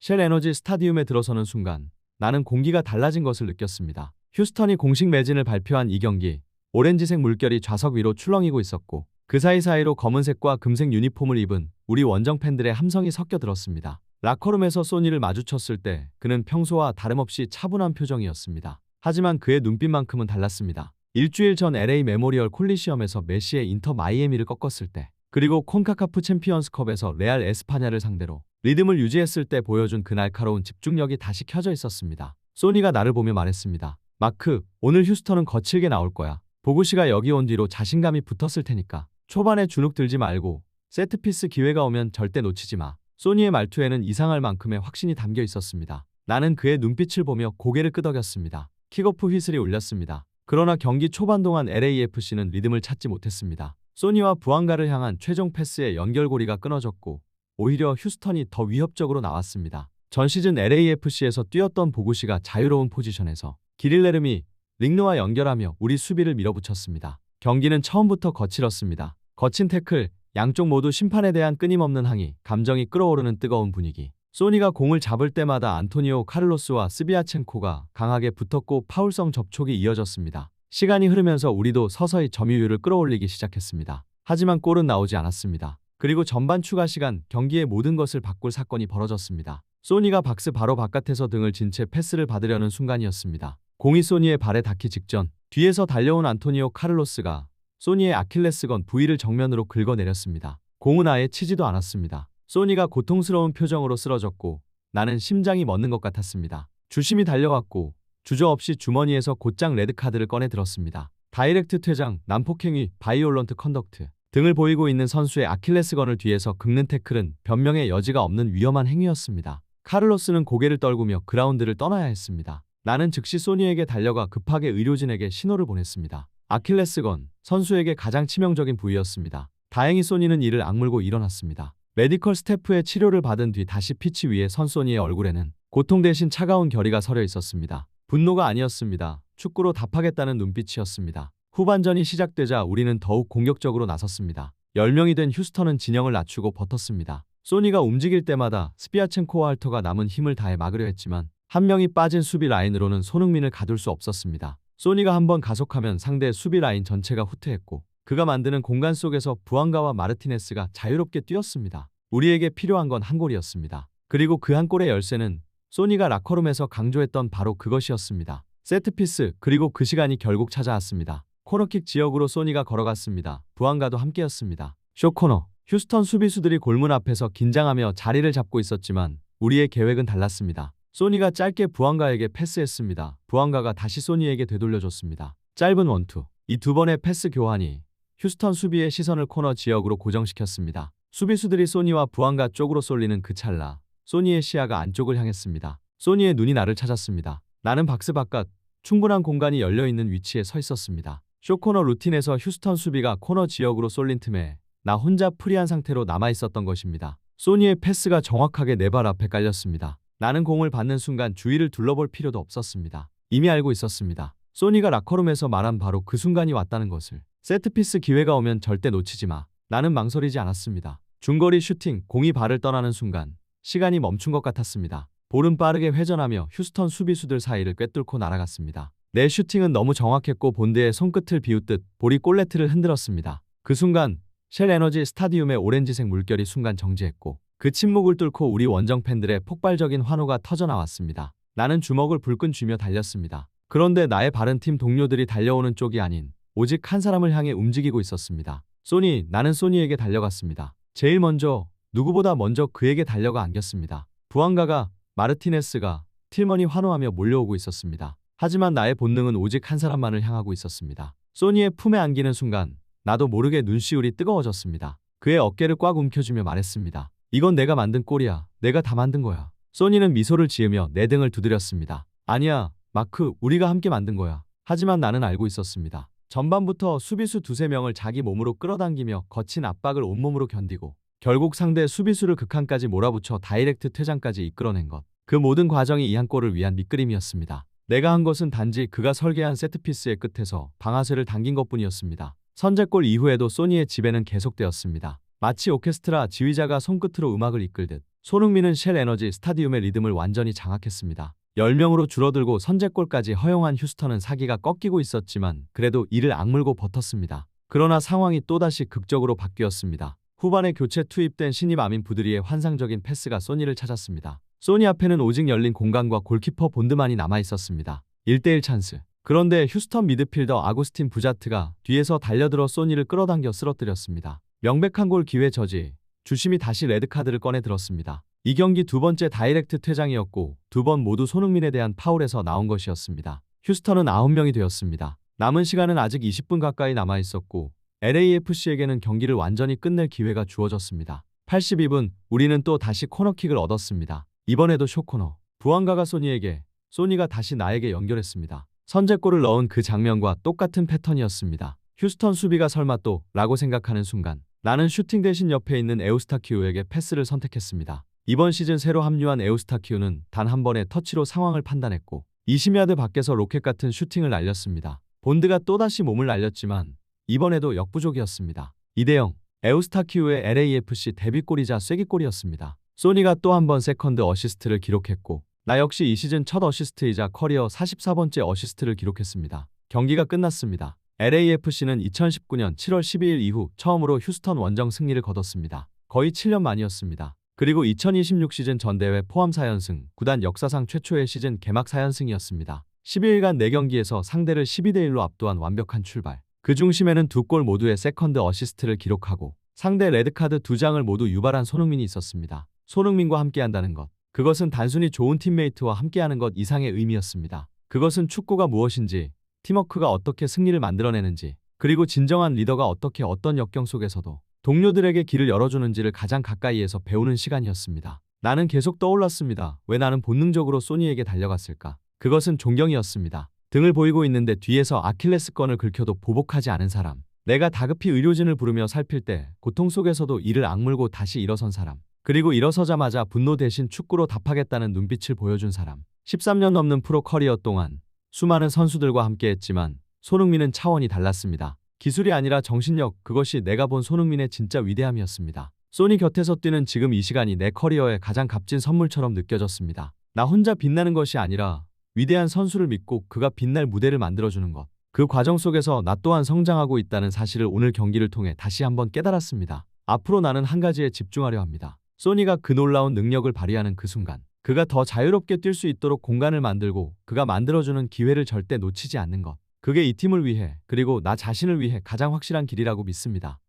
쉘 에너지 스타디움에 들어서는 순간 나는 공기가 달라진 것을 느꼈습니다. 휴스턴이 공식 매진을 발표한 이 경기, 오렌지색 물결이 좌석 위로 출렁이고 있었고 그 사이사이로 검은색과 금색 유니폼을 입은 우리 원정 팬들의 함성이 섞여 들었습니다. 라커룸에서 소니를 마주쳤을 때 그는 평소와 다름없이 차분한 표정이었습니다. 하지만 그의 눈빛만큼은 달랐습니다. 일주일 전 LA 메모리얼 콜리시엄에서 메시의 인터 마이애미를 꺾었을 때, 그리고 콘카카프 챔피언스컵에서 레알 에스파냐를 상대로 리듬을 유지했을 때 보여준 그 날카로운 집중력이 다시 켜져 있었습니다. 소니가 나를 보며 말했습니다. 마크, 오늘 휴스턴은 거칠게 나올 거야. 보구씨가 여기 온 뒤로 자신감이 붙었을 테니까 초반에 주눅 들지 말고 세트피스 기회가 오면 절대 놓치지 마. 소니의 말투에는 이상할 만큼의 확신이 담겨 있었습니다. 나는 그의 눈빛을 보며 고개를 끄덕였습니다. 킥오프 휘슬이 울렸습니다. 그러나 경기 초반 동안 LAFC는 리듬을 찾지 못했습니다. 소니와 부앙가를 향한 최종 패스의 연결고리가 끊어졌고 오히려 휴스턴이 더 위협적으로 나왔습니다. 전 시즌 LAFC에서 뛰었던 보구씨가 자유로운 포지션에서 기릴레름이 링노와 연결하며 우리 수비를 밀어붙였습니다. 경기는 처음부터 거칠었습니다. 거친 태클, 양쪽 모두 심판에 대한 끊임없는 항의, 감정이 끓어오르는 뜨거운 분위기. 소니가 공을 잡을 때마다 안토니오 카를로스와 스비아첸코가 강하게 붙었고 파울성 접촉이 이어졌습니다. 시간이 흐르면서 우리도 서서히 점유율을 끌어올리기 시작했습니다. 하지만 골은 나오지 않았습니다. 그리고 전반 추가 시간, 경기의 모든 것을 바꿀 사건이 벌어졌습니다. 소니가 박스 바로 바깥에서 등을 진 채 패스를 받으려는 순간이었습니다. 공이 소니의 발에 닿기 직전 뒤에서 달려온 안토니오 카를로스가 소니의 아킬레스건 부위를 정면으로 긁어내렸습니다. 공은 아예 치지도 않았습니다. 소니가 고통스러운 표정으로 쓰러졌고 나는 심장이 멎는 것 같았습니다. 주심이 달려왔고 주저없이 주머니에서 곧장 레드카드를 꺼내 들었습니다. 다이렉트 퇴장, 난폭행위, 바이올런트 컨덕트 등을 보이고 있는 선수의 아킬레스건을 뒤에서 긁는 태클은 변명의 여지가 없는 위험한 행위였습니다. 카를로스는 고개를 떨구며 그라운드를 떠나야 했습니다. 나는 즉시 소니에게 달려가 급하게 의료진에게 신호를 보냈습니다. 아킬레스건, 선수에게 가장 치명적인 부위였습니다. 다행히 소니는 이를 악물고 일어났습니다. 메디컬 스태프의 치료를 받은 뒤 다시 피치 위에 선 소니의 얼굴에는 고통 대신 차가운 결의가 서려 있었습니다. 분노가 아니었습니다. 축구로 답하겠다는 눈빛이었습니다. 후반전이 시작되자 우리는 더욱 공격적으로 나섰습니다. 10명이 된 휴스턴은 진영을 낮추고 버텼습니다. 소니가 움직일 때마다 스피아첸코와 할터가 남은 힘을 다해 막으려 했지만 한 명이 빠진 수비 라인으로는 손흥민을 가둘 수 없었습니다. 소니가 한번 가속하면 상대 수비 라인 전체가 후퇴했고 그가 만드는 공간 속에서 부앙가와 마르티네스가 자유롭게 뛰었습니다. 우리에게 필요한 건 한 골이었습니다. 그리고 그 한 골의 열쇠는 소니가 라커룸에서 강조했던 바로 그것이었습니다. 세트피스, 그리고 그 시간이 결국 찾아왔습니다. 코너킥 지역으로 소니가 걸어갔습니다. 부앙가도 함께였습니다. 쇼코너, 휴스턴 수비수들이 골문 앞에서 긴장하며 자리를 잡고 있었지만 우리의 계획은 달랐습니다. 소니가 짧게 부앙가에게 패스했습니다. 부앙가가 다시 소니에게 되돌려줬습니다. 짧은 원투. 이 두 번의 패스 교환이 휴스턴 수비의 시선을 코너 지역으로 고정시켰습니다. 수비수들이 소니와 부앙가 쪽으로 쏠리는 그 찰나 소니의 시야가 안쪽을 향했습니다. 소니의 눈이 나를 찾았습니다. 나는 박스 바깥 충분한 공간이 열려있는 위치에 서 있었습니다. 쇼코너 루틴에서 휴스턴 수비가 코너 지역으로 쏠린 틈에 나 혼자 프리한 상태로 남아있었던 것입니다. 소니의 패스가 정확하게 내 발 앞에 깔렸습니다. 나는 공을 받는 순간 주위를 둘러볼 필요도 없었습니다. 이미 알고 있었습니다. 소니가 라커룸에서 말한 바로 그 순간이 왔다는 것을. 세트피스 기회가 오면 절대 놓치지 마. 나는 망설이지 않았습니다. 중거리 슈팅, 공이 발을 떠나는 순간 시간이 멈춘 것 같았습니다. 볼은 빠르게 회전하며 휴스턴 수비수들 사이를 꿰뚫고 날아갔습니다. 내 슈팅은 너무 정확했고 본드의 손끝을 비웃듯 볼이 골네트를 흔들었습니다. 그 순간 쉘 에너지 스타디움의 오렌지색 물결이 순간 정지했고 그 침묵을 뚫고 우리 원정 팬들의 폭발적인 환호가 터져나왔습니다. 나는 주먹을 불끈 쥐며 달렸습니다. 그런데 나의 발은 팀 동료들이 달려오는 쪽이 아닌 오직 한 사람을 향해 움직이고 있었습니다. 소니, 나는 소니에게 달려갔습니다. 제일 먼저, 누구보다 먼저 그에게 달려가 안겼습니다. 부앙가가, 마르티네스가, 틸먼이 환호하며 몰려오고 있었습니다. 하지만 나의 본능은 오직 한 사람만을 향하고 있었습니다. 소니의 품에 안기는 순간 나도 모르게 눈시울이 뜨거워졌습니다. 그의 어깨를 꽉 움켜쥐며 말했습니다. 이건 내가 만든 골이야. 내가 다 만든 거야. 소니는 미소를 지으며 내 등을 두드렸습니다. 아니야, 마크, 우리가 함께 만든 거야. 하지만 나는 알고 있었습니다. 전반부터 수비수 두세 명을 자기 몸으로 끌어당기며 거친 압박을 온몸으로 견디고 결국 상대 수비수를 극한까지 몰아붙여 다이렉트 퇴장까지 이끌어낸 것. 그 모든 과정이 이 한 골을 위한 밑그림이었습니다. 내가 한 것은 단지 그가 설계한 세트피스의 끝에서 방아쇠를 당긴 것뿐이었습니다. 선제골 이후에도 소니의 지배는 계속되었습니다. 마치 오케스트라 지휘자가 손끝으로 음악을 이끌듯 손흥민은 쉘 에너지 스타디움의 리듬을 완전히 장악했습니다. 10명으로 줄어들고 선제골까지 허용한 휴스턴은 사기가 꺾이고 있었지만 그래도 이를 악물고 버텼습니다. 그러나 상황이 또다시 극적으로 바뀌었습니다. 후반에 교체 투입된 신입 아민 부드리의 환상적인 패스가 소니를 찾았습니다. 소니 앞에는 오직 열린 공간과 골키퍼 본드만이 남아있었습니다. 1대1 찬스. 그런데 휴스턴 미드필더 아구스틴 부자트가 뒤에서 달려들어 소니를 끌어당겨 쓰러뜨렸습니다. 명백한 골 기회 저지. 주심이 다시 레드카드를 꺼내 들었습니다. 이 경기 두 번째 다이렉트 퇴장이었고 두 번 모두 손흥민에 대한 파울에서 나온 것이었습니다. 휴스턴은 9명이 되었습니다. 남은 시간은 아직 20분 가까이 남아있었고 LAFC에게는 경기를 완전히 끝낼 기회가 주어졌습니다. 82분 우리는 또 다시 코너킥을 얻었습니다. 이번에도 숏코너. 부안가가 소니에게, 소니가 다시 나에게 연결했습니다. 선제골을 넣은 그 장면과 똑같은 패턴이었습니다. 휴스턴 수비가 설마 또 라고 생각하는 순간 나는 슈팅 대신 옆에 있는 에우스타키우에게 패스를 선택했습니다. 이번 시즌 새로 합류한 에우스타키우는 단 한 번의 터치로 상황을 판단했고 20야드 밖에서 로켓 같은 슈팅을 날렸습니다. 본드가 또다시 몸을 날렸지만 이번에도 역부족이었습니다. 2대0 에우스타키우의 LAFC 데뷔골이자 쐐기골이었습니다. 소니가 또 한 번 세컨드 어시스트를 기록했고 나 역시 이 시즌 첫 어시스트이자 커리어 44번째 어시스트를 기록했습니다. 경기가 끝났습니다. LAFC는 2019년 7월 12일 이후 처음으로 휴스턴 원정 승리를 거뒀습니다. 거의 7년 만이었습니다. 그리고 2026 시즌 전대회 포함 4연승, 구단 역사상 최초의 시즌 개막 4연승이었습니다. 12일간 4경기에서 상대를 12대1로 압도한 완벽한 출발. 그 중심에는 두 골 모두의 세컨드 어시스트를 기록하고 상대 레드카드 2장을 모두 유발한 손흥민이 있었습니다. 손흥민과 함께한다는 것. 그것은 단순히 좋은 팀메이트와 함께하는 것 이상의 의미였습니다. 그것은 축구가 무엇인지, 팀워크가 어떻게 승리를 만들어내는지, 그리고 진정한 리더가 어떻게 어떤 역경 속에서도 동료들에게 길을 열어주는지를 가장 가까이에서 배우는 시간이었습니다. 나는 계속 떠올랐습니다. 왜 나는 본능적으로 소니에게 달려갔을까? 그것은 존경이었습니다. 등을 보이고 있는데 뒤에서 아킬레스건을 긁혀도 보복하지 않은 사람. 내가 다급히 의료진을 부르며 살필 때 고통 속에서도 이를 악물고 다시 일어선 사람. 그리고 일어서자마자 분노 대신 축구로 답하겠다는 눈빛을 보여준 사람. 13년 넘는 프로 커리어 동안 수많은 선수들과 함께했지만 손흥민은 차원이 달랐습니다. 기술이 아니라 정신력, 그것이 내가 본 손흥민의 진짜 위대함이었습니다. 소니 곁에서 뛰는 지금 이 시간이 내 커리어의 가장 값진 선물처럼 느껴졌습니다. 나 혼자 빛나는 것이 아니라 위대한 선수를 믿고 그가 빛날 무대를 만들어주는 것. 그 과정 속에서 나 또한 성장하고 있다는 사실을 오늘 경기를 통해 다시 한번 깨달았습니다. 앞으로 나는 한 가지에 집중하려 합니다. 소니가 그 놀라운 능력을 발휘하는 그 순간, 그가 더 자유롭게 뛸 수 있도록 공간을 만들고 그가 만들어주는 기회를 절대 놓치지 않는 것. 그게 이 팀을 위해, 그리고 나 자신을 위해 가장 확실한 길이라고 믿습니다.